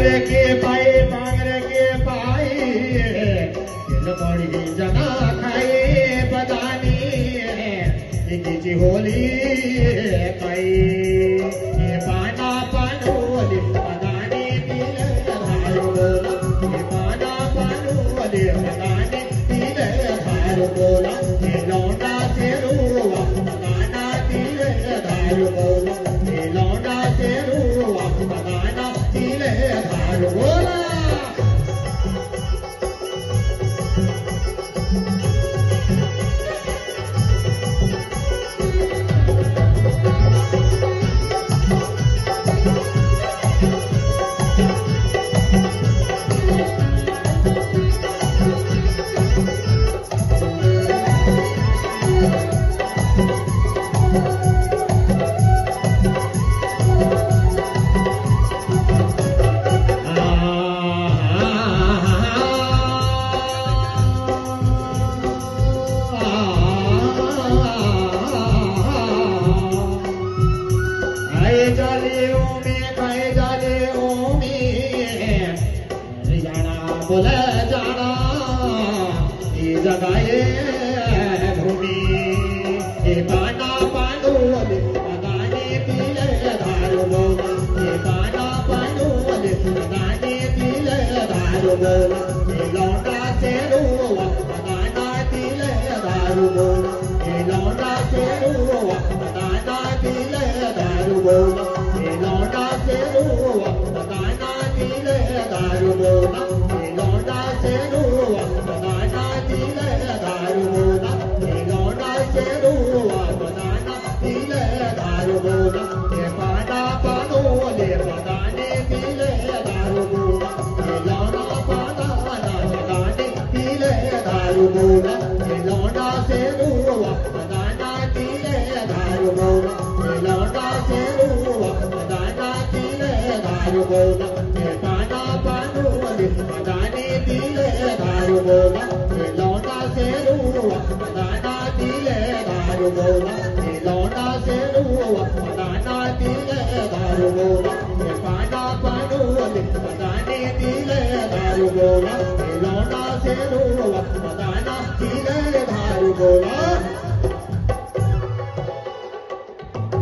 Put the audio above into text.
बांगरे के पाई दिल बड़ी जना खाए बदानी की होली कई पाना पानोली बदानी दिल धारो बोला पाना पानोली बदानी दिल धारो बोला लौंडा से रुआ बदाना दिल धारो बोला लौंडा से रुआ बदाना दिल धारो बोला बोले जाना जगाए भूमि पाना पानो बदाने पीले धारो बोला पाना पानो बदाने पीले धारो बोला लौंडा से रुआ बदाना पीले धारो बोला लौंडा से रुआ बदाना पीले धारो बोला लौंडा से रुआ बदाना पीले धारो बोला लौंडा से रुआ बदाना पीले धारो बोला लौंडा से रुआ बदाना पीले धारो बोला पाना पानो बदाने पीले धारो बोला लौंडा पाना बदाने पीले धारो बोला लौंडा से रुआ बदाना पीले धारो बोला लौंडा से रुआ बदाना पीले धारो बोला पाना पानो बदाने पीले धारो बोला लौंडा से रुआ बदाना पीले धारो बोला लौंडा से रुआ बदाना पीले धारो बोला पाना पानो बदाने पीले धारो बोला लौंडा से रुआ